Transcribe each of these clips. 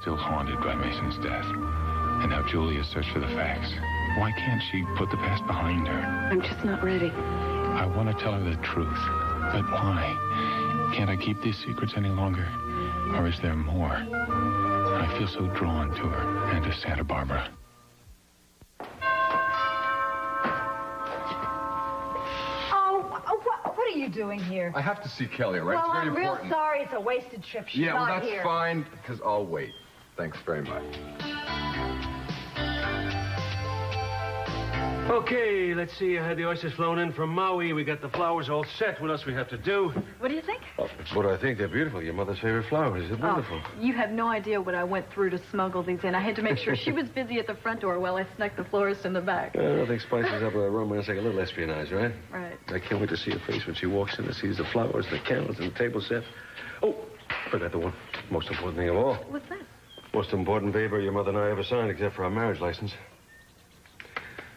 still haunted by Mason's death. And now Julia searched for the facts. Why can't she put the past behind her? I'm just not ready. I want to tell her the truth. But why? Can't I keep these secrets any longer? Or is there more? I feel so drawn to her and to Santa Barbara. What are you doing here? I have to see Kelly, all right? Well, it's very I'm real important. sorry. It's a wasted trip. She's Yeah, well, not that's here. fine, because I'll wait. Thanks very much. Okay, let's see. I had the oysters flown in from Maui. We got the flowers all set. What else we have to do? What do you think? What do I think? They're beautiful. Your mother's favorite flowers. They're wonderful. You have no idea what I went through to smuggle these in. I had to make sure she was busy at the front door while I snuck the florist in the back. Nothing spices up a romance like a little espionage, right? Right. I can't wait to see her face when she walks in and sees the flowers, the candles, and the table set. Oh, forgot the one most important thing of all. What's that? Most important paper your mother and I ever signed, except for our marriage license.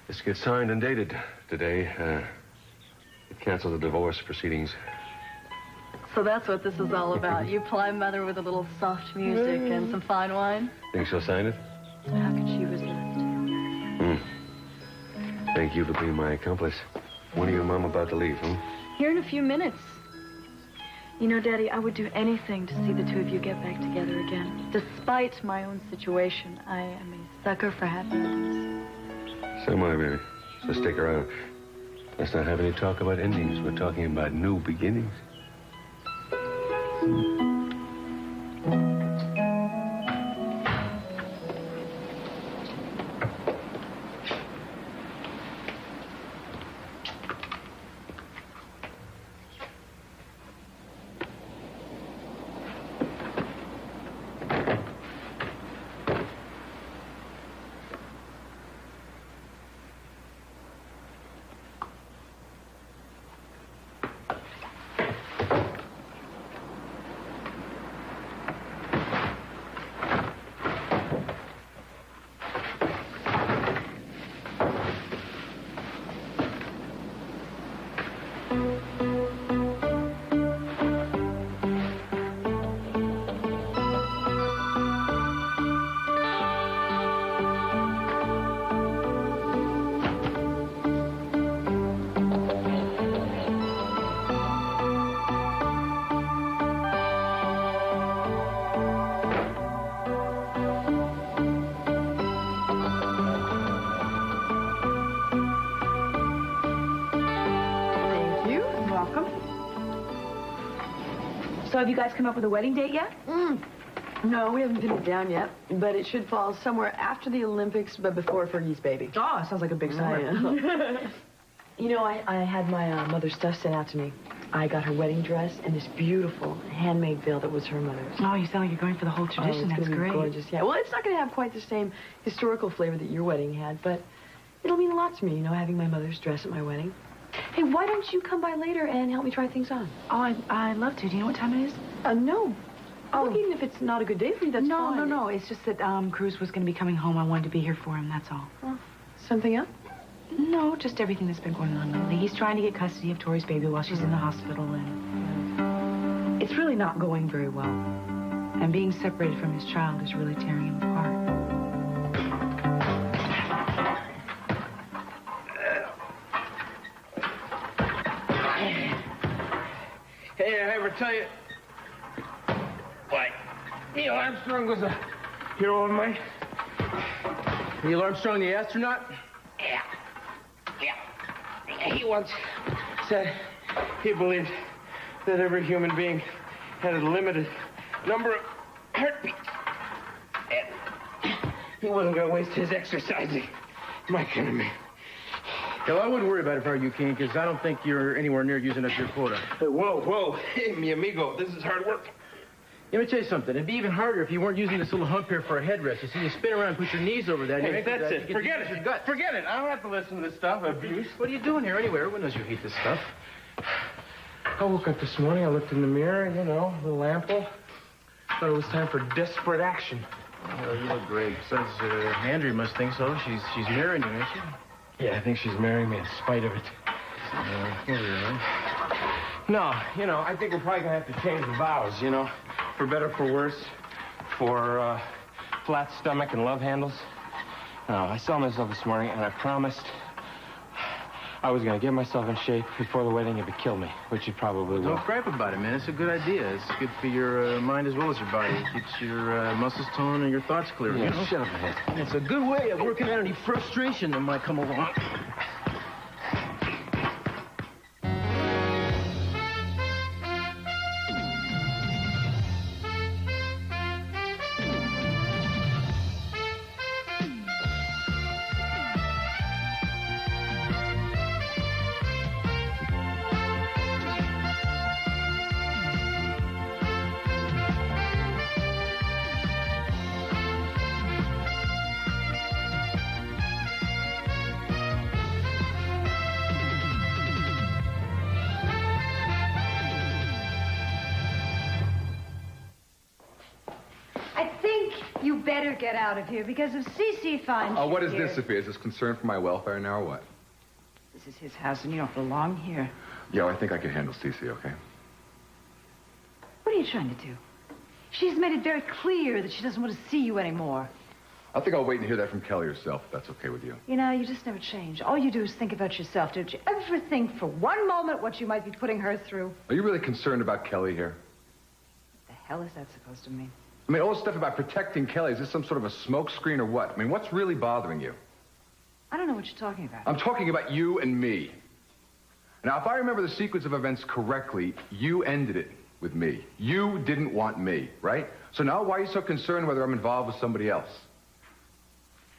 This gets signed and dated today. It canceled the divorce proceedings. So that's what this is all about. You ply mother with a little soft music and some fine wine. Think she'll sign it? How could she resist? Thank you for being my accomplice. When are you and Mom about to leave, Here in a few minutes. You know, Daddy, I would do anything to see the two of you get back together again. Despite my own situation, I am a sucker for happy endings. So am I, baby. So stick around. Let's not have any talk about endings. We're talking about new beginnings. So have you guys come up with a wedding date yet? No, we haven't pinned it down yet, but it should fall somewhere after the Olympics, but before Fergie's baby. Oh, sounds like a big summer. You know, I had my mother's stuff sent out to me. I got her wedding dress and this beautiful handmade veil that was her mother's. Oh, you sound like you're going for the whole tradition. It's That's gonna be great. gorgeous, yeah. Well, it's not going to have quite the same historical flavor that your wedding had, but it'll mean a lot to me, you know, having my mother's dress at my wedding. Hey, why don't you come by later and help me try things on? Oh, I'd love to. Do you know what time it is? No. Oh. Look, even if it's not a good day for you, that's fine. No. It's just that Cruz was going to be coming home. I wanted to be here for him, that's all. Oh, something else? No, just everything that's been going on lately. He's trying to get custody of Tori's baby while she's in the hospital, and it's really not going very well. And being separated from his child is really tearing him apart. Hey, I ever tell you, why, Neil Armstrong was a hero of mine? Neil Armstrong, the astronaut? Yeah. He once said he believed that every human being had a limited number of heartbeats. And he wasn't going to waste his exercising my kind of man. Well, I wouldn't worry about it if I were you, King, because I don't think you're anywhere near using up your quota. Hey, whoa. Hey, mi amigo, this is hard work. Let me tell you something. It'd be even harder if you weren't using this little hump here for a headrest. You see, you spin around and put your knees over that. Hey, that's it. Forget it. Forget it. I don't have to listen to this stuff. Abuse. What are you doing here anyway? Everyone knows you hate this stuff. I woke up this morning. I looked in the mirror, you know, the lample. Thought it was time for desperate action. Well, you look great. Says Andrea must think so. She's marrying you, isn't she? Yeah, I think she's marrying me in spite of it. No, you know, I think we're probably going to have to change the vows, you know, for better, for worse, for flat stomach and love handles. No, I saw myself this morning, and I promised I was going to get myself in shape before the wedding if it killed me, which it probably will. Don't gripe about it, man. It's a good idea. It's good for your mind as well as your body. It keeps your muscles toned and your thoughts clear. Yeah, you know? shut up, head. It's a good way of working out any frustration that might come along. You better get out of here because if Cece finds you What is here... this, Sophia? Is this concern for my welfare now or what? This is his house, and you don't belong here. Yeah, well, I think I can handle Cece, okay? What are you trying to do? She's made it very clear that she doesn't want to see you anymore. I think I'll wait and hear that from Kelly herself, if that's okay with you. You know, you just never change. All you do is think about yourself. Don't you ever think for one moment what you might be putting her through? Are you really concerned about Kelly here? What the hell is that supposed to mean? I mean, all this stuff about protecting Kelly, is this some sort of a smoke screen or what? I mean, what's really bothering you? I don't know what you're talking about. I'm talking about you and me. Now, if I remember the sequence of events correctly, you ended it with me. You didn't want me, right? So now why are you so concerned whether I'm involved with somebody else?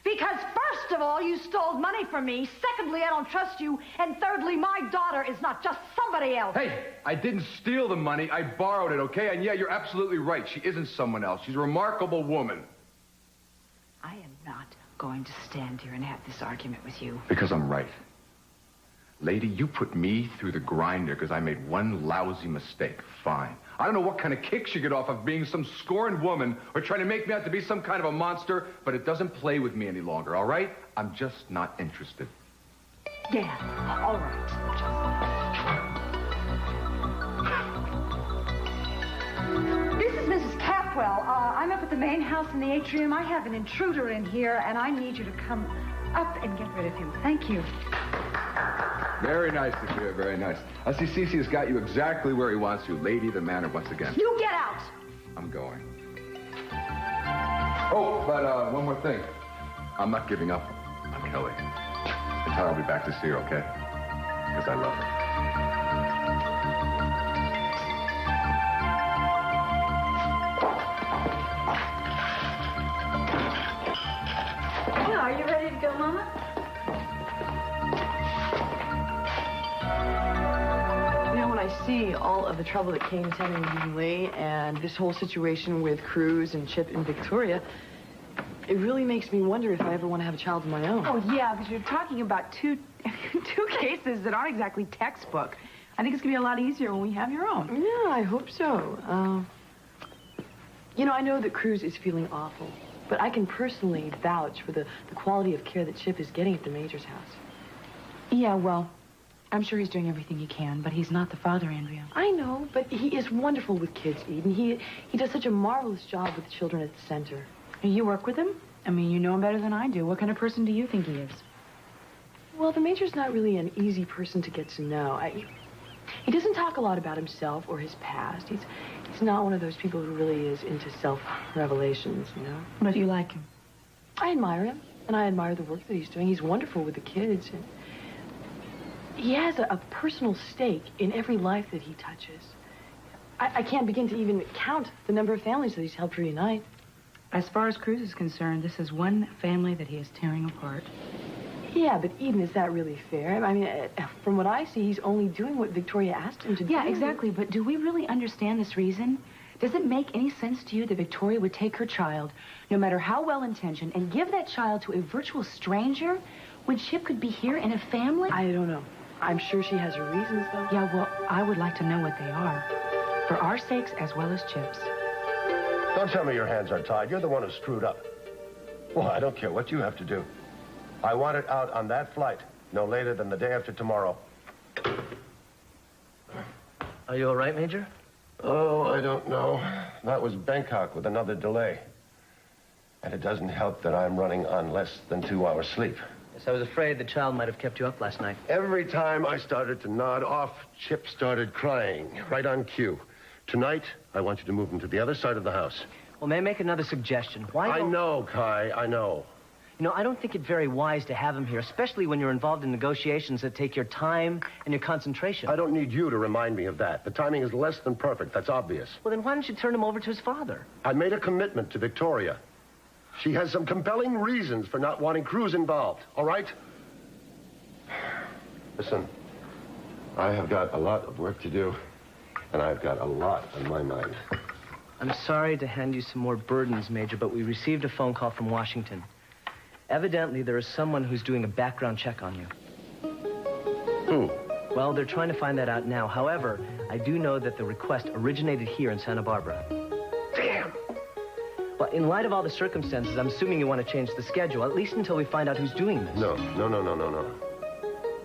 Because first of all, you stole money from me. Secondly, I don't trust you. And thirdly, my daughter is not just somebody else. Hey, I didn't steal the money. I borrowed it, okay? And yeah, you're absolutely right. She isn't someone else. She's a remarkable woman. I am not going to stand here and have this argument with you. Because I'm right. Lady, you put me through the grinder because I made one lousy mistake. Fine. I don't know what kind of kicks you get off of being some scorned woman or trying to make me out to be some kind of a monster, but it doesn't play with me any longer, all right? I'm just not interested. Yeah, all right. This is Mrs. Capwell. I'm up at the main house in the atrium. I have an intruder in here, and I need you to come up and get rid of him. Thank you. Very nice, Sophia, very nice. I see Cece has got you exactly where he wants you. Lady the manor once again. You get out! I'm going. Oh, but one more thing. I'm not giving up on Kelly. And tell her I'll be back to see her, okay? Because I love her. Well, are you ready to go, Mama? You know, when I see all of the trouble that Kane's having with you, Lee, and this whole situation with Cruz and Chip and Victoria, it really makes me wonder if I ever want to have a child of my own. Oh, yeah, because you're talking about two cases that aren't exactly textbook. I think it's going to be a lot easier when we have your own. Yeah, I hope so. You know, I know that Cruz is feeling awful, but I can personally vouch for the quality of care that Chip is getting at the Major's house. Yeah, well, I'm sure he's doing everything he can, but he's not the father, Andrea. I know, but he is wonderful with kids, Eden. He does such a marvelous job with the children at the center. You work with him? I mean, you know him better than I do. What kind of person do you think he is? Well, the Major's not really an easy person to get to know. He doesn't talk a lot about himself or his past. He's not one of those people who really is into self-revelations, you know? But do you like him? I admire him, and I admire the work that he's doing. He's wonderful with the kids, and he has a personal stake in every life that he touches. I can't begin to even count the number of families that he's helped reunite. As far as Cruz is concerned, this is one family that he is tearing apart. Yeah, but Eden, is that really fair? I mean, from what I see, he's only doing what Victoria asked him to do. Yeah, exactly. But do we really understand this reason? Does it make any sense to you that Victoria would take her child, no matter how well-intentioned, and give that child to a virtual stranger when Chip could be here in a family? I don't know. I'm sure she has her reasons, though. Yeah, well, I would like to know what they are. For our sakes as well as Chip's. Don't tell me your hands are tied. You're the one who screwed up. Well, I don't care what you have to do. I want it out on that flight, no later than the day after tomorrow. Are you all right, Major? Oh, I don't know. That was Bangkok with another delay. And it doesn't help that I'm running on less than 2 hours sleep. Yes, I was afraid the child might have kept you up last night. Every time I started to nod off, Chip started crying, right on cue. Tonight, I want you to move him to the other side of the house. Well, may I make another suggestion? Why I don't... know, Kai, I know. You know, I don't think it very wise to have him here, especially when you're involved in negotiations that take your time and your concentration. I don't need you to remind me of that. The timing is less than perfect. That's obvious. Well, then why don't you turn him over to his father? I made a commitment to Victoria. She has some compelling reasons for not wanting Cruz involved, all right? Listen, I have got a lot of work to do, and I've got a lot on my mind. I'm sorry to hand you some more burdens, Major, but we received a phone call from Washington. Evidently, there is someone who's doing a background check on you. Who? Well, they're trying to find that out now. However, I do know that the request originated here in Santa Barbara. Damn! Well, in light of all the circumstances, I'm assuming you want to change the schedule, at least until we find out who's doing this. No.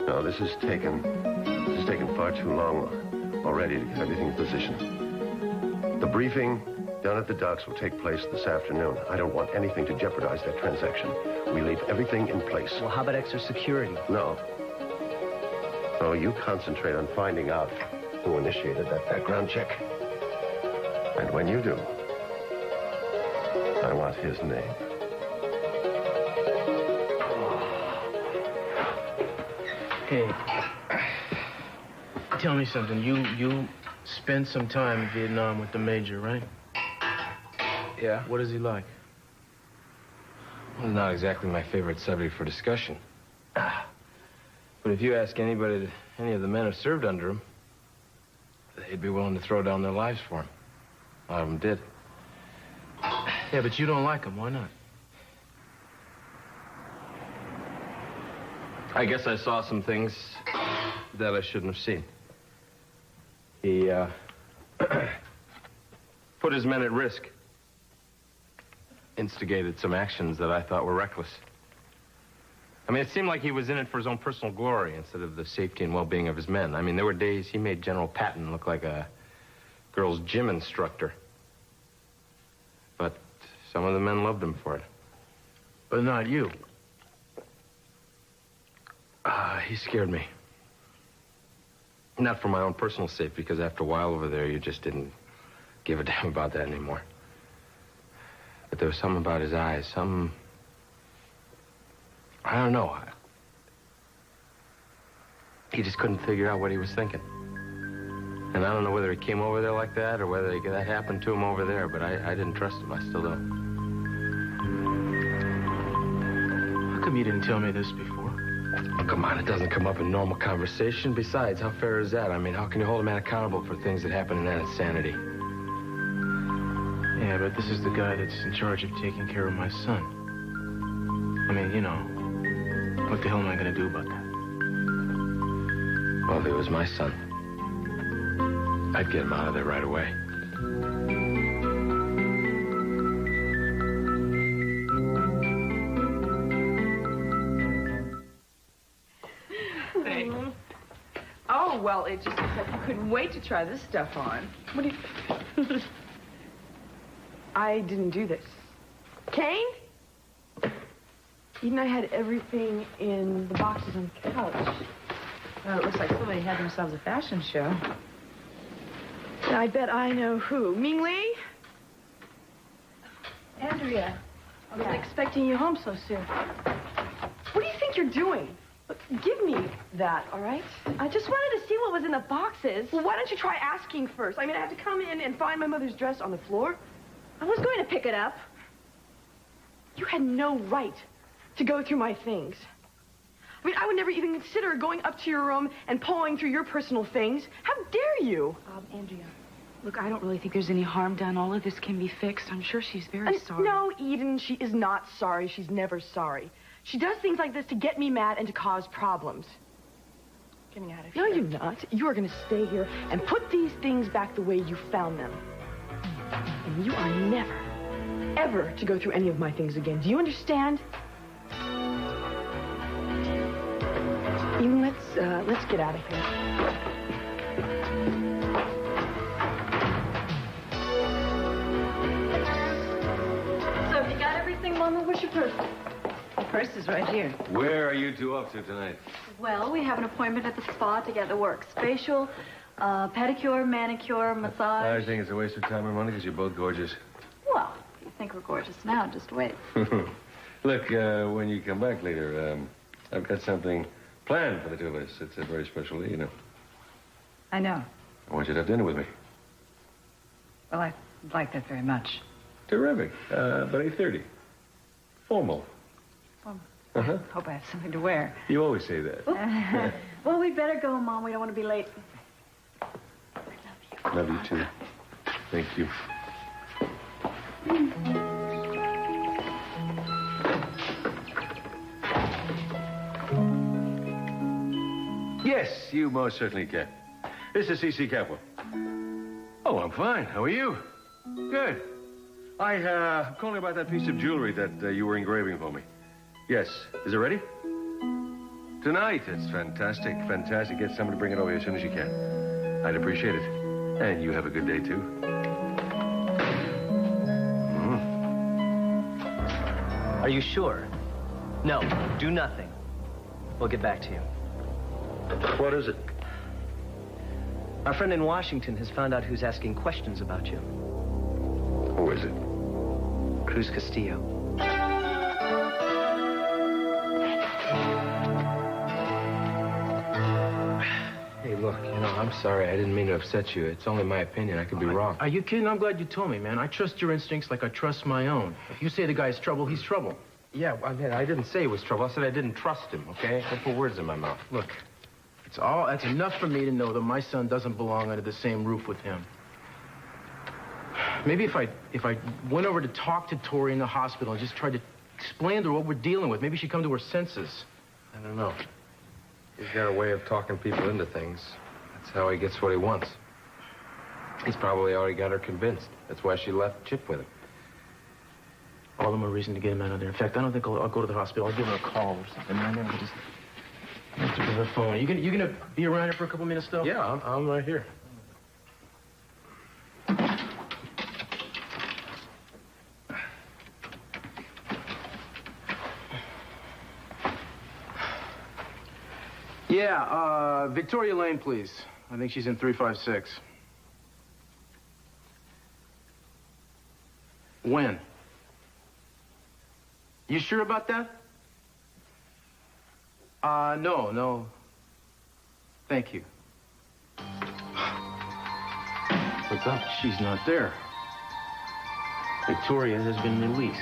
No, this has taken far too long already to get everything in position. The briefing down at the docks will take place this afternoon. I don't want anything to jeopardize that transaction. We leave everything in place. Well, how about extra security? No. No, you concentrate on finding out who initiated that background check. And when you do, I want his name. Hey, tell me something. You spent some time in Vietnam with the Major, right? Yeah. What is he like? Well, not exactly my favorite subject for discussion. But if you ask anybody, any of the men who served under him, they'd be willing to throw down their lives for him. A lot of them did. Yeah, but you don't like him. Why not? I guess I saw some things that I shouldn't have seen. He, put his men at risk. Instigated some actions that I thought were reckless. I mean, it seemed like he was in it for his own personal glory instead of the safety and well-being of his men. I mean, there were days he made General Patton look like a girls' gym instructor. But some of the men loved him for it. But not you. He scared me. Not for my own personal sake, because after a while over there, you just didn't give a damn about that anymore. But there was something about his eyes, I don't know. He just couldn't figure out what he was thinking. And I don't know whether he came over there like that or whether that happened to him over there, but I didn't trust him. I still don't. How come you didn't tell me this before? Oh, come on, it doesn't come up in normal conversation. Besides, how fair is that? I mean, how can you hold a man accountable for things that happen in that insanity? Yeah, but this is the guy that's in charge of taking care of my son. I mean, you know, what the hell am I going to do about that? Well, if it was my son, I'd get him out of there right away. Oh, well, it just looks like you couldn't wait to try this stuff on. What do you... I didn't do this. Kane? Eden and I had everything in the boxes on the couch. Well, it looks like somebody had themselves a fashion show. And I bet I know who. Ming Lee? Andrea, I wasn't expecting you home so soon. What do you think you're doing? Look, give me that, all right? I just wanted to see what was in the boxes. Well, why don't you try asking first? I mean, I have to come in and find my mother's dress on the floor. I was going to pick it up. You had no right to go through my things. I mean, I would never even consider going up to your room and pawing through your personal things. How dare you? Andrea, look, I don't really think there's any harm done. All of this can be fixed. I'm sure she's very sorry. No, Eden, she is not sorry. She's never sorry. She does things like this to get me mad and to cause problems. Getting out of here. No, you're not. You are going to stay here and put these things back the way you found them. And you are never, ever to go through any of my things again. Do you understand? Eden, let's get out of here. So have you got everything? anything, Mama? Where's your purse? The purse is right here. Where are you two off to tonight? Well, we have an appointment at the spa to get the works. Facial, pedicure, manicure, massage. I think it's a waste of time and money because you're both gorgeous. Well, you think we're gorgeous now. Just wait. Look, when you come back later, I've got something planned for the two of us. It's a very special day, you know. I know. I want you to have dinner with me. Well, I'd like that very much. Terrific. About 8:30. Formal. Uh-huh. Hope I have something to wear. You always say that. Well, we'd better go, Mom. We don't want to be late. Love you too. Thank you. Yes, you most certainly can. This is C.C. Capwell. Oh, I'm fine. How are you? Good. I'm calling about that piece of jewelry that you were engraving for me. Yes. Is it ready? Tonight. It's fantastic. Fantastic. Get someone to bring it over here as soon as you can. I'd appreciate it. And you have a good day, too. Are you sure? No, do nothing. We'll get back to you. What is it? Our friend in Washington has found out who's asking questions about you. Who is it? Cruz Castillo. Hey, look, I'm sorry. I didn't mean to upset you. It's only my opinion. I could be wrong. Are you kidding? I'm glad you told me, man. I trust your instincts like I trust my own. If you say the guy's trouble, he's trouble. Yeah, I mean, I didn't say it was trouble. I said I didn't trust him, okay? Don't put words in my mouth. Look, that's enough for me to know that my son doesn't belong under the same roof with him. Maybe if I went over to talk to Tori in the hospital and just tried to explain to her what we're dealing with, maybe she'd come to her senses. I don't know. He's got a way of talking people into things. That's how he gets what he wants. He's probably already got her convinced. That's why she left Chip with him. All the more reason to get him out of there. In fact, I don't think I'll go to the hospital. I'll give her a call or something. And then we'll just answer to her phone. You gonna be around here for a couple minutes, though? Yeah, I'm right here. Yeah, Victoria Lane, please. I think she's in 356. When? You sure about that? No. Thank you. What's up? She's not there. Victoria has been released.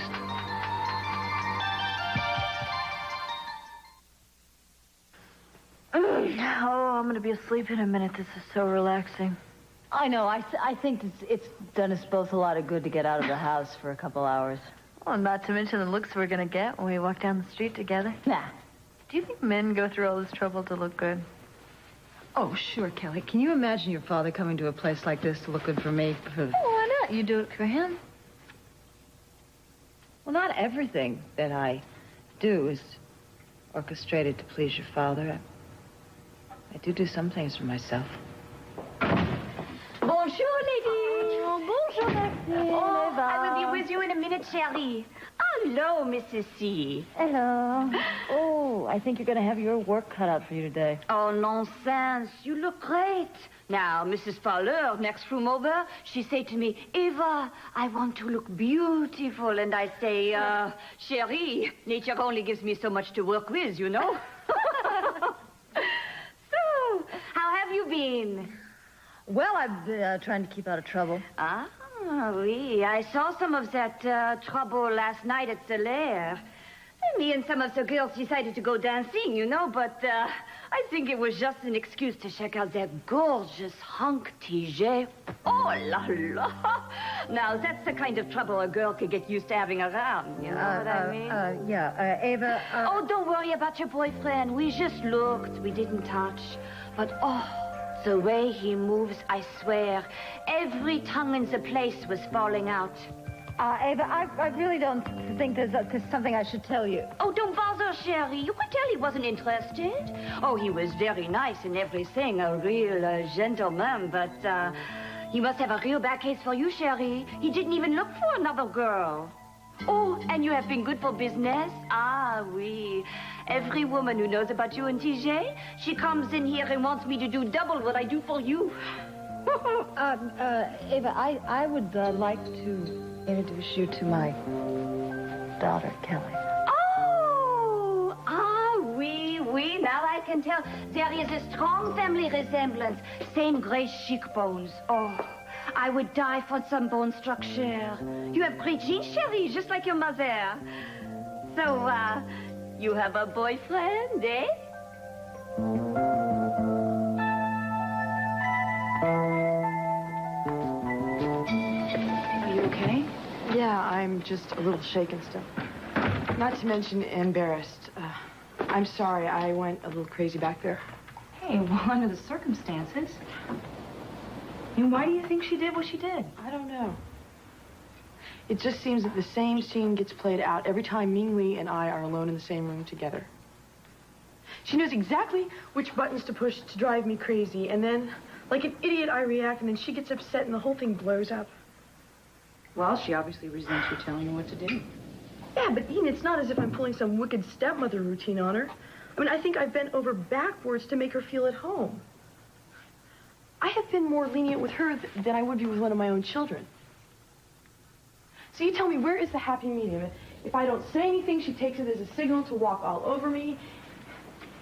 Oh, I'm going to be asleep in a minute. This is so relaxing. I know. I think it's done us both a lot of good to get out of the house for a couple hours. Well, not to mention the looks we're going to get when we walk down the street together. Nah. Do you think men go through all this trouble to look good? Oh, sure, Kelly. Can you imagine your father coming to a place like this to look good for me? Oh, why not? You do it for him. Well, not everything that I do is orchestrated to please your father. I do some things for myself. Bonjour, ladies. Bonjour, Maxine. Oh, I will be with you in a minute, chérie. Hello, Mrs. C. Hello. Oh, I think you're going to have your work cut out for you today. Oh, nonsense. You look great. Now, Mrs. Fowler, next room over, she say to me, Eva, I want to look beautiful. And I say, chérie, nature only gives me so much to work with, you know. So, how have you been? Well, I've been trying to keep out of trouble. Ah, oui. I saw some of that trouble last night at the Lair. Me and some of the girls decided to go dancing, you know, but I think it was just an excuse to check out that gorgeous hunk TJ. Oh, la la. Now, that's the kind of trouble a girl could get used to having around, you know what I mean? Yeah, Ava... Oh, don't worry about your boyfriend. We just looked. We didn't touch. But, oh... the way he moves, I swear, every tongue in the place was falling out. Ava, I really don't think there's something I should tell you. Oh, don't bother, Sherry. You could tell he wasn't interested. Oh, he was very nice and everything, a real gentleman, but he must have a real bad case for you, Sherry. He didn't even look for another girl. Oh, and you have been good for business? Ah, oui. Every woman who knows about you and TJ, she comes in here and wants me to do double what I do for you. Ava, I would like to introduce you to my daughter, Kelly. Oh, oui, oui. Now I can tell. There is a strong family resemblance. Same gray cheekbones. Oh, I would die for some bone structure. You have great genes, Sherry, just like your mother. So, you have a boyfriend, eh? Are you okay? Yeah, I'm just a little shaken still. Not to mention embarrassed. I'm sorry, I went a little crazy back there. Hey, well, under the circumstances. I mean, why do you think she did what she did? I don't know. It just seems that the same scene gets played out every time Ming Li and I are alone in the same room together. She knows exactly which buttons to push to drive me crazy, and then, like an idiot, I react, and then she gets upset, and the whole thing blows up. Well, she obviously resents you telling her what to do. Yeah, but Ian, it's not as if I'm pulling some wicked stepmother routine on her. I mean, I think I've bent over backwards to make her feel at home. I have been more lenient with her than I would be with one of my own children. So you tell me, where is the happy medium? If I don't say anything, she takes it as a signal to walk all over me.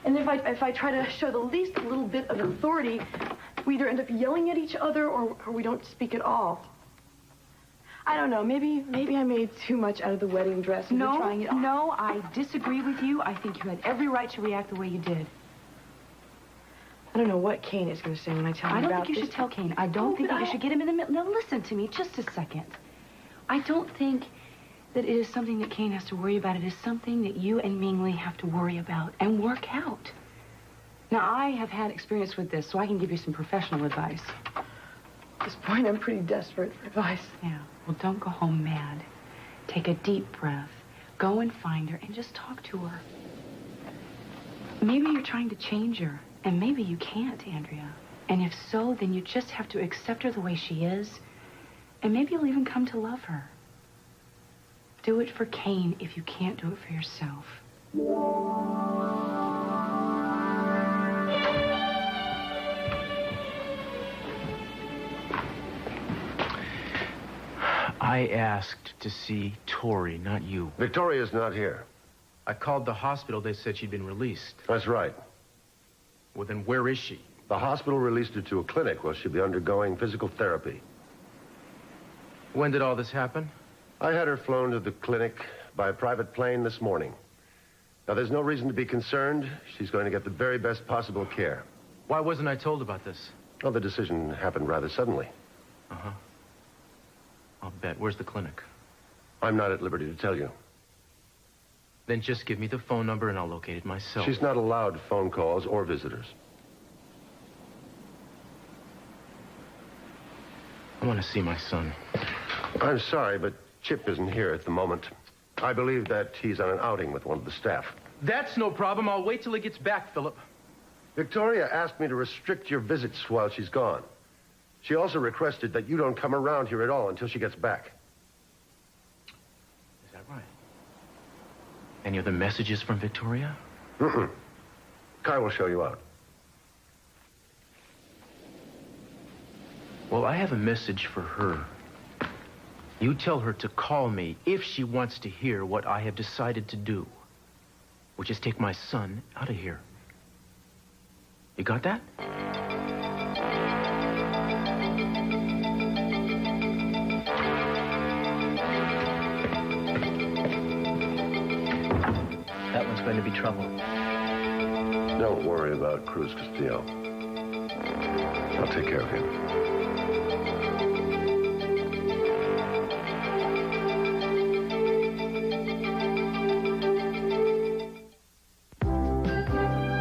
And if I try to show the least little bit of authority, we either end up yelling at each other or we don't speak at all. I don't know. Maybe I made too much out of the wedding dress. And we're trying it on. No, I disagree with you. I think you had every right to react the way you did. I don't know what Kane is going to say when I tell him about this. I don't think you should tell Kane. I don't think that you should get him in the middle. Now, listen to me just a second. I don't think that it is something that Kane has to worry about. It is something that you and Ming Li have to worry about and work out. Now, I have had experience with this, so I can give you some professional advice. At this point, I'm pretty desperate for advice. Yeah. Well, don't go home mad. Take a deep breath. Go and find her and just talk to her. Maybe you're trying to change her, and maybe you can't, Andrea. And if so, then you just have to accept her the way she is, and maybe you'll even come to love her. Do it for Kane if you can't do it for yourself. I asked to see Tori, not you. Victoria's not here. I called the hospital. They said she'd been released. That's right. Well, then where is she? The hospital released her to a clinic where she'll be undergoing physical therapy. When did all this happen? I had her flown to the clinic by a private plane this morning. Now, there's no reason to be concerned. She's going to get the very best possible care. Why wasn't I told about this? Well, the decision happened rather suddenly. Uh-huh. I'll bet. Where's the clinic? I'm not at liberty to tell you. Then just give me the phone number and I'll locate it myself. She's not allowed phone calls or visitors. I want to see my son. I'm sorry, but Chip isn't here at the moment. I believe that he's on an outing with one of the staff. That's no problem. I'll wait till he gets back, Philip. Victoria asked me to restrict your visits while she's gone. She also requested that you don't come around here at all until she gets back. Is that right? Any other messages from Victoria? Mm-mm. Kai will show you out. Well, I have a message for her. You tell her to call me if she wants to hear what I have decided to do, which is take my son out of here. You got that? That one's going to be trouble. Don't worry about Cruz Castillo. I'll take care of him.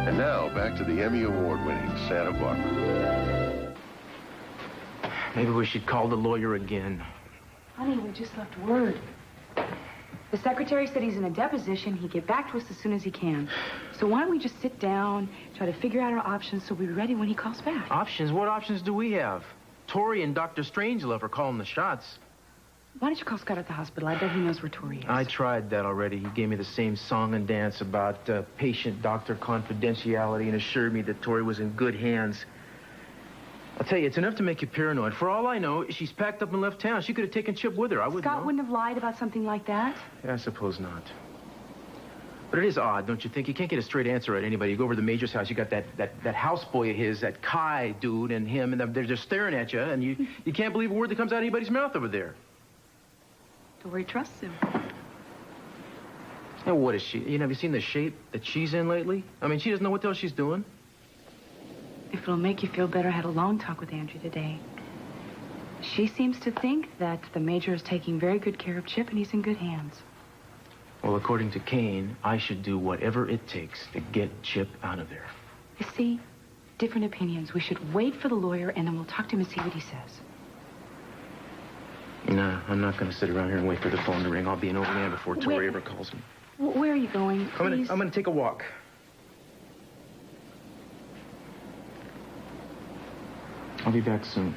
And now, back to the Emmy Award-winning Santa Barbara. Maybe we should call the lawyer again. Honey, we just left word. The secretary said he's in a deposition. He'd get back to us as soon as he can. So why don't we just sit down, try to figure out our options so we'll be ready when he calls back? Options? What options do we have? Tori and Dr. Strangelove are calling the shots. Why don't you call Scott at the hospital? I bet he knows where Tori is. I tried that already. He gave me the same song and dance about patient-doctor confidentiality and assured me that Tori was in good hands. I'll tell you, it's enough to make you paranoid. For all I know, she's packed up and left town. She could have taken Chip with her. I wouldn't know. Scott wouldn't have lied about something like that? Yeah, I suppose not. But it is odd, don't you think? You can't get a straight answer at anybody. You go over to the Major's house, you got that houseboy of his, that Kai dude, and him, and they're just staring at you, and you can't believe a word that comes out of anybody's mouth over there. Tori trusts him. Now, what is she? Have you seen the shape that she's in lately? I mean, she doesn't know what the hell she's doing. If it'll make you feel better, I had a long talk with Andrea today. She seems to think that the Major is taking very good care of Chip, and he's in good hands. Well, according to Kane, I should do whatever it takes to get Chip out of there. You see, different opinions. We should wait for the lawyer, and then we'll talk to him and see what he says. No, I'm not going to sit around here and wait for the phone to ring. I'll be an old man before Tori ever calls me. Where are you going? Please? I'm going to take a walk. I'll be back soon.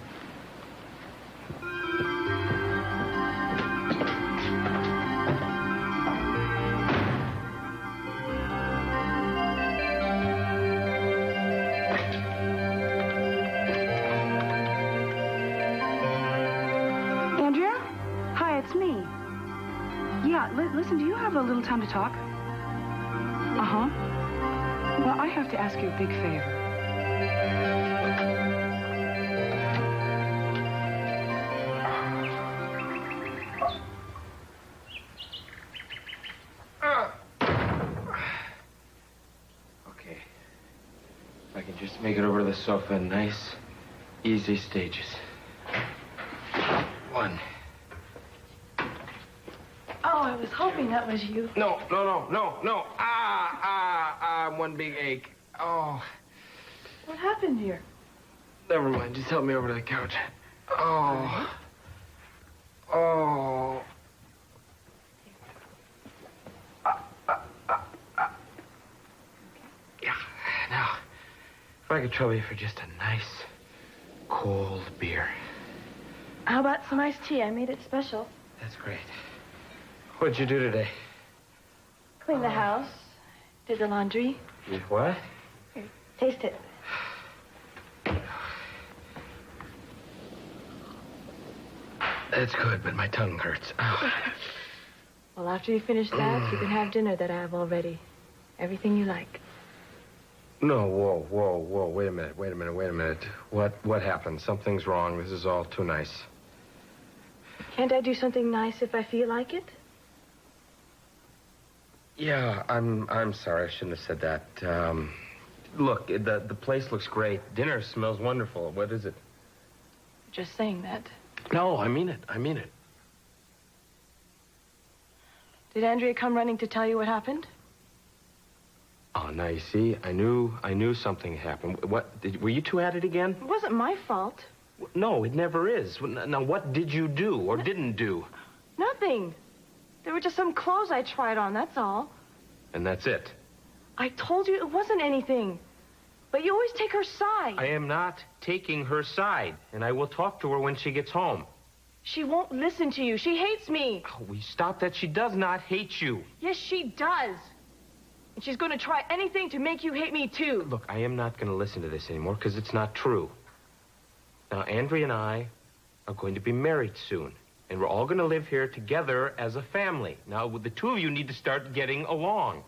Andrea? Hi, it's me. Yeah, listen, do you have a little time to talk? Uh-huh. Well, I have to ask you a big favor. Okay. If I can just make it over to the sofa in nice, easy stages. 1. Oh, I was hoping that was you. No. One big ache. Oh, What happened here? never mind. Just help me over to the couch. Oh. Yeah. Now, if I could trouble you for just a nice, cold beer. How about some iced tea? I made it special. That's great. What'd you do today? Cleaned the house, did the laundry. You what? Here, taste it. That's good, but my tongue hurts. Oh. Well, after you finish that, you can have dinner that I have all ready. Everything you like. No, whoa. Wait a minute. What happened? Something's wrong. This is all too nice. Can't I do something nice if I feel like it? Yeah, I'm sorry. I shouldn't have said that. Look, the place looks great. Dinner smells wonderful. What is it? Just saying that. No, I mean it. Did Andrea come running to tell you what happened? Oh, now you see, I knew something happened. Were you two at it again? It wasn't my fault. No, it never is. Now, what did you do or didn't do? Nothing. There were just some clothes I tried on, that's all. And that's it. I told you it wasn't anything. But you always take her side. I am not taking her side, and I will talk to her when she gets home. She won't listen to you. She hates me. Oh, we stop that. She does not hate you. Yes, she does. And she's going to try anything to make you hate me, too. Look, I am not going to listen to this anymore because it's not true. Now, Andrea and I are going to be married soon, and we're all going to live here together as a family. Now, the two of you need to start getting along.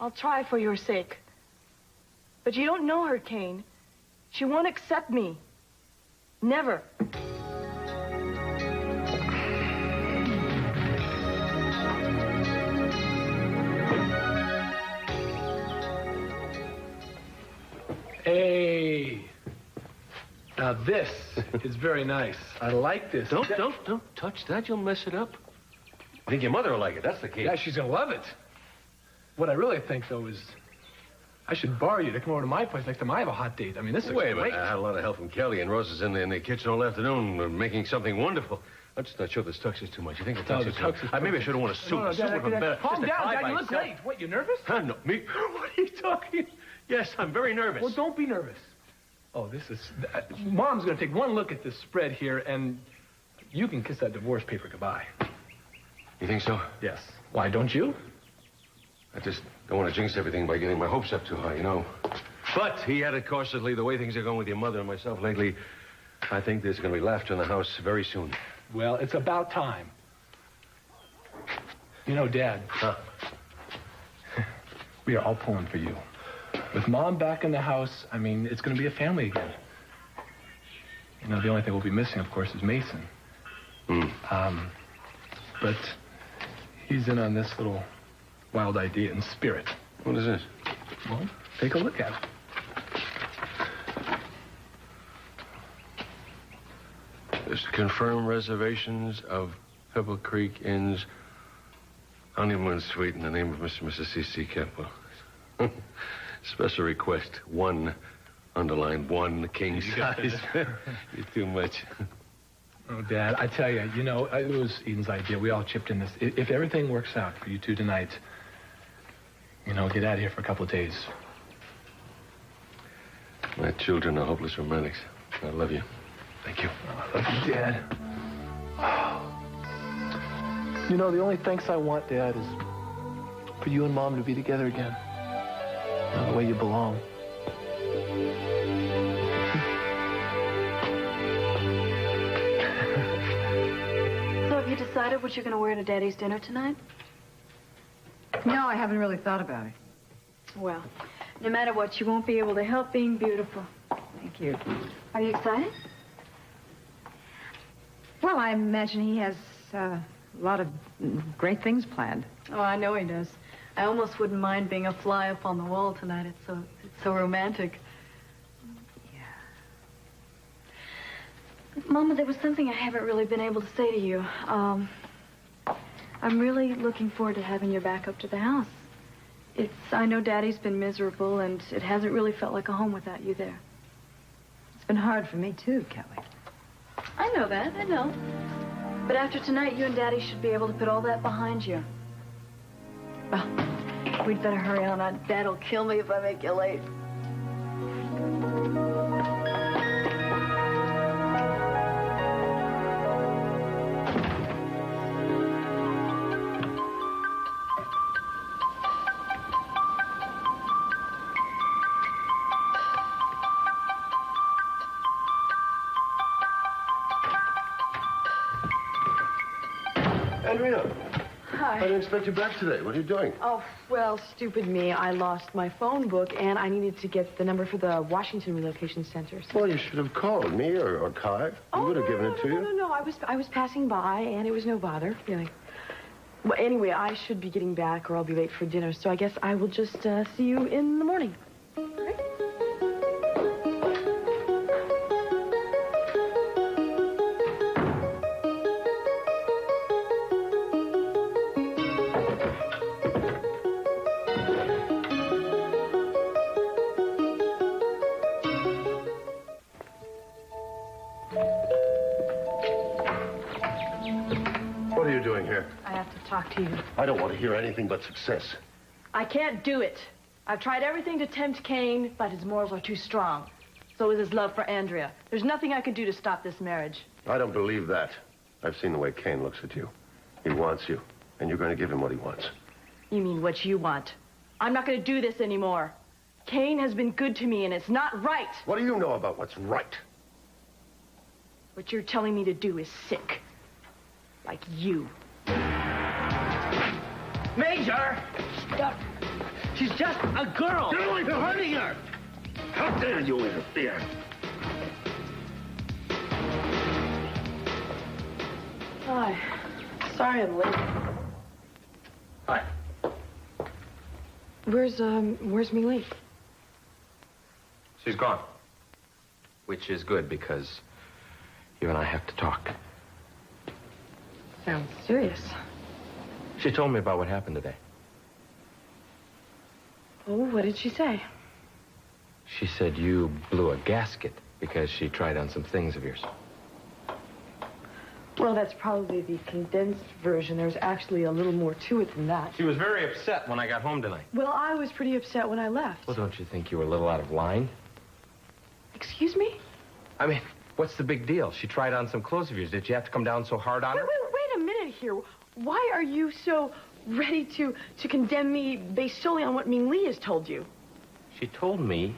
I'll try for your sake. But you don't know her, Kane. She won't accept me. Never. Hey. Now this is very nice. I like this. Don't touch that. You'll mess it up. I think your mother will like it. That's the key. Yeah, she's gonna love it. What I really think, though, is I should borrow you to come over to my place next time I have a hot date. I mean, this is Wait a great. minute. I had a lot of help from Kelly, and Rose is in the kitchen all afternoon making something wonderful. I'm just not sure this tux is too much. You think the tux is too much? Maybe I should have worn a suit. No, A suit would have been better. Calm Just a down, tie Dad. by You look itself. great. What, you nervous? Huh? No, me? What are you talking? Yes, I'm very nervous. Well, don't be nervous. Oh, this is... Mom's going to take one look at this spread here, and you can kiss that divorce paper goodbye. You think so? Yes. Why, don't you? I just don't want to jinx everything by getting my hopes up too high, you know. But he added cautiously, the way things are going with your mother and myself lately, I think there's going to be laughter in the house very soon. Well, it's about time. You know, Dad. Huh? We are all pulling for you. With Mom back in the house, I mean, it's going to be a family again. You know, the only thing we'll be missing, of course, is Mason. But he's in on this little wild idea in spirit. What is this? Well, take a look at it. Just confirm reservations of Pebble Creek Inn's honeymoon suite in the name of Mr. and Mrs. C.C. Capwell. Special request, 1, underline 1, king size. You're too much. Oh, Dad, I tell you, you know, it was Eden's idea. We all chipped in this. If everything works out for you two tonight, you know, get out of here for a couple of days. My children are hopeless romantics. I love you. Thank you. I love you, Dad. You know, the only thanks I want, Dad, is for you and Mom to be together again. The way you belong. So have you decided what you're going to wear to Daddy's dinner tonight? No, I haven't really thought about it. Well, no matter what, you won't be able to help being beautiful. Thank you. Are you excited? Well, I imagine he has a lot of great things planned. Oh, I know he does. I almost wouldn't mind being a fly up on the wall tonight. It's so romantic. Yeah. Mama, there was something I haven't really been able to say to you. I'm really looking forward to having you back up to the house. I know Daddy's been miserable, and it hasn't really felt like a home without you there. It's been hard for me, too, Kelly. I know that, I know. But after tonight, you and Daddy should be able to put all that behind you. Well, we'd better hurry on. Dad'll kill me if I make you late. Andrea. Hi. I didn't expect you back today. What are you doing? Oh, well, stupid me. I lost my phone book, and I needed to get the number for the Washington Relocation Center. So... Well, you should have called me or Kai. We would have given it to you. No. I was passing by, and it was no bother, really. Well, anyway, I should be getting back, or I'll be late for dinner. So I guess I will just see you in the morning. All right? What are you doing here? I have to talk to you. I don't want to hear anything but success. I can't do it. I've tried everything to tempt Kane, but his morals are too strong. So is his love for Andrea. There's nothing I can do to stop this marriage. I don't believe that. I've seen the way Kane looks at you. He wants you, and you're going to give him what he wants. You mean what you want? I'm not going to do this anymore. Kane has been good to me, and it's not right. What do you know about what's right? What you're telling me to do is sick. Like you. Major! Stop. She's just a girl. You're hurting her. How dare you interfere? Hi. Sorry I'm late. Hi. Where's Millie? She's gone. Which is good, because you and I have to talk. Sounds serious. She told me about what happened today. Oh, what did she say? She said you blew a gasket because she tried on some things of yours. Well, that's probably the condensed version. There's actually a little more to it than that. She was very upset when I got home tonight. Well, I was pretty upset when I left. Well, don't you think you were a little out of line? Excuse me? I mean, What's the big deal? She tried on some clothes of yours. Did you have to come down so hard on her? Wait a minute here. Why are you so ready to condemn me based solely on what Ming Lee has told you? She told me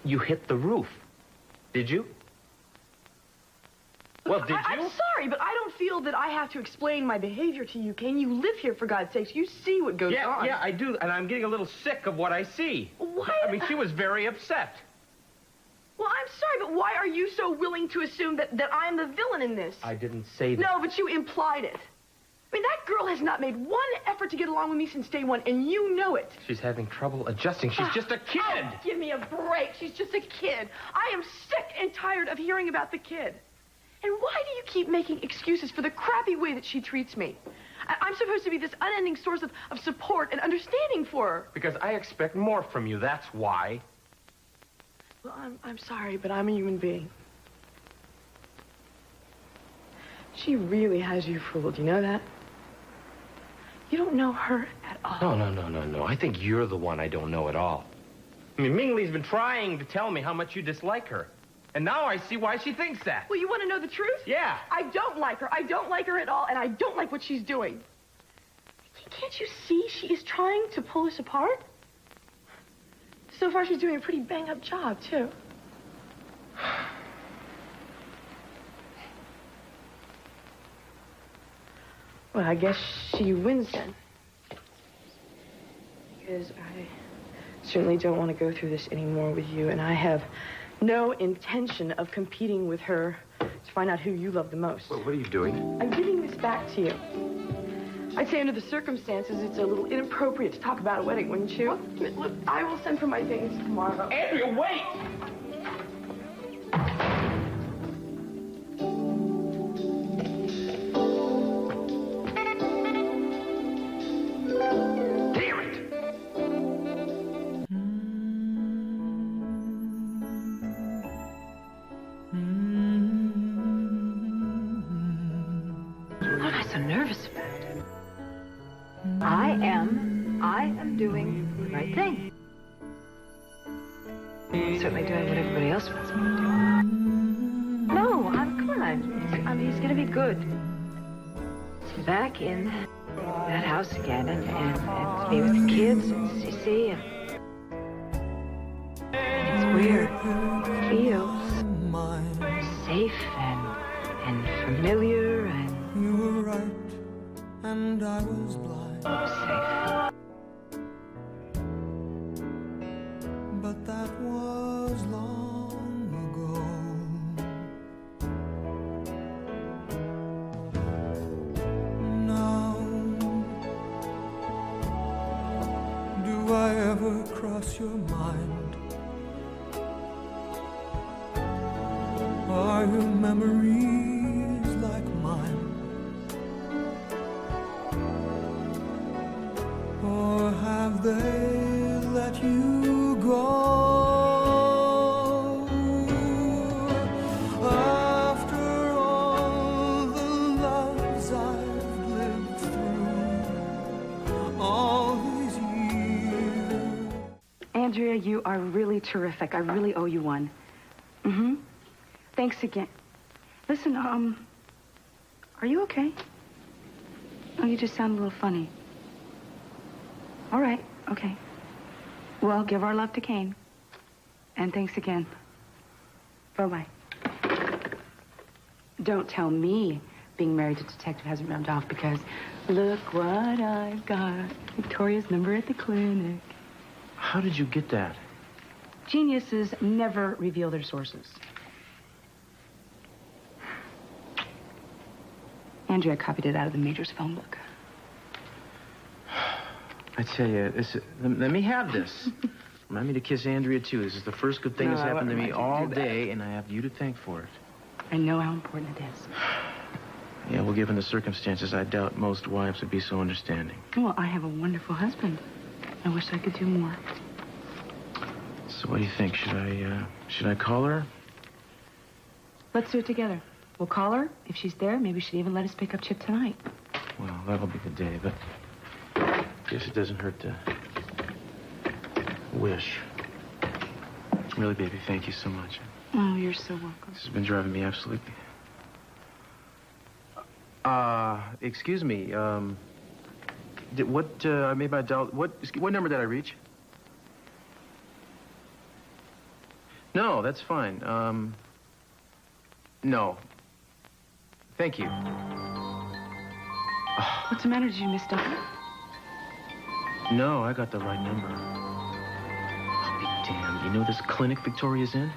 you hit the roof. Did you? Well, did you? I'm sorry, but I don't feel that I have to explain my behavior to you, Kane. You live here, for God's sakes. You see what goes on. Yeah, I do, and I'm getting a little sick of what I see. Why? I mean, she was very upset. Well, I'm sorry, but why are you so willing to assume that I'm the villain in this? I didn't say that. No, but you implied it. I mean, that girl has not made one effort to get along with me since day one, and you know it. She's having trouble adjusting. She's just a kid. Oh, give me a break. She's just a kid. I am sick and tired of hearing about the kid. And why do you keep making excuses for the crappy way that she treats me? I'm supposed to be this unending source of support and understanding for her. Because I expect more from you, that's why. Well, I'm sorry, but I'm a human being. She really has you fooled, you know that? You don't know her at all. No. I think you're the one I don't know at all. I mean, Ming Lee's been trying to tell me how much you dislike her. And now I see why she thinks that. Well, you want to know the truth? Yeah. I don't like her. I don't like her at all, and I don't like what she's doing. Can't you see she is trying to pull us apart? So far, she's doing a pretty bang-up job, too. Well, I guess she wins then. Because I certainly don't want to go through this anymore with you, and I have no intention of competing with her to find out who you love the most. Well, what are you doing? I'm giving this back to you. I'd say under the circumstances, it's a little inappropriate to talk about a wedding, wouldn't you? Look, I will send for my things tomorrow. Andrea, wait! I am doing the right thing. I'm certainly doing what everybody else wants me to do. No, come on. He's going to be good. He's back in that house again and be with the kids and Cece and it's weird. It feels safe and familiar and you were right and I was blind. Safe. But that was long ago. Now, do I ever cross your mind? Are your memories like mine? Or have they let you go? After all the loves I've lived through all these years. Andrea, you are really terrific. I really owe you one. Thanks again. Listen, are you okay? Oh, you just sound a little funny. All right, okay. Well, give our love to Kane. And thanks again. Bye-bye. Don't tell me being married to a detective hasn't rubbed off because look what I've got. Victoria's number at the clinic. How did you get that? Geniuses never reveal their sources. Andrea copied it out of the Major's phone book. I tell you, let me have this. Remind me to kiss Andrea, too. This is the first good thing that's happened to me all day, and I have you to thank for it. I know how important it is. Yeah, well, given the circumstances, I doubt most wives would be so understanding. Well, I have a wonderful husband. I wish I could do more. So what do you think? Should I call her? Let's do it together. We'll call her. If she's there, maybe she'd even let us pick up Chip tonight. Well, that'll be the day, but I guess it doesn't hurt to wish. Really, baby, thank you so much. Oh, you're so welcome. This has been driving me absolutely. Excuse me. I made my dial. What number did I reach? No, that's fine. No. Thank you. What's the matter? Did you misdial? No, I got the right number. I'll be damned. You know this clinic Victoria's in?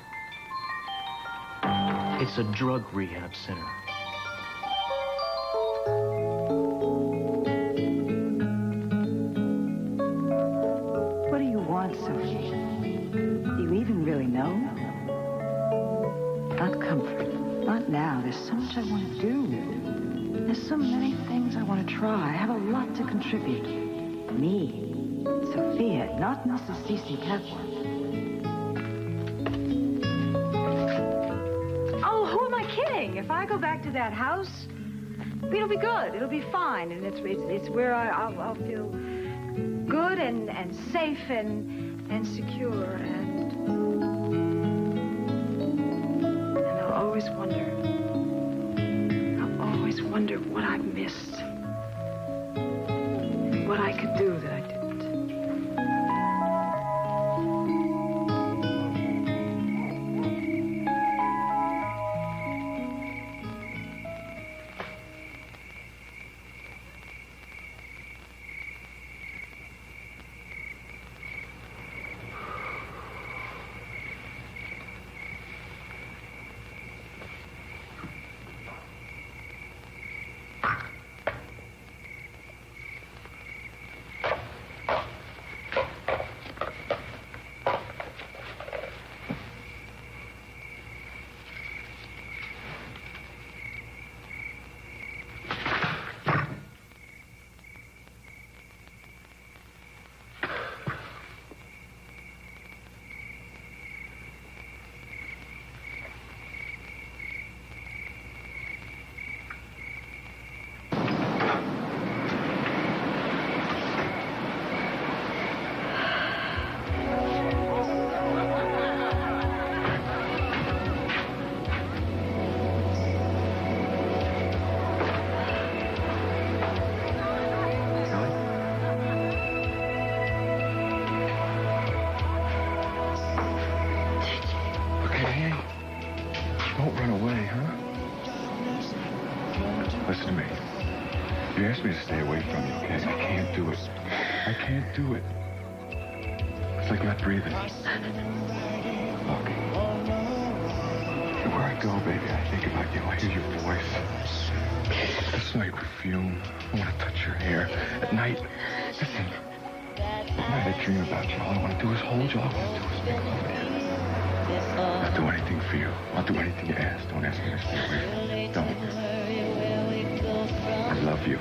It's a drug rehab center. What do you want, Sophie? Do you even really know? Not comfort. Not now. There's so much I want to do. There's so many things I want to try. I have a lot to contribute. Me, Sophia, not Mrs. C.C. Kepler. Oh, who am I kidding? If I go back to that house, it'll be good. It'll be fine. And it's where I'll feel good and safe and secure. And I'll always wonder what I've missed. What I could do that I didn't. Don't run away, huh? Listen to me. You asked me to stay away from you, okay? I can't do it. I can't do it. It's like not breathing. Look. Everywhere I go, baby, I think about you. I hear your voice. I smell your perfume. I want to touch your hair. At night, listen. At night I dream about you. All I want to do is hold you. All I want to do is make love to you. I'll do anything for you. I'll do anything you ask. Don't ask me to stay away from you. Don't. I love you.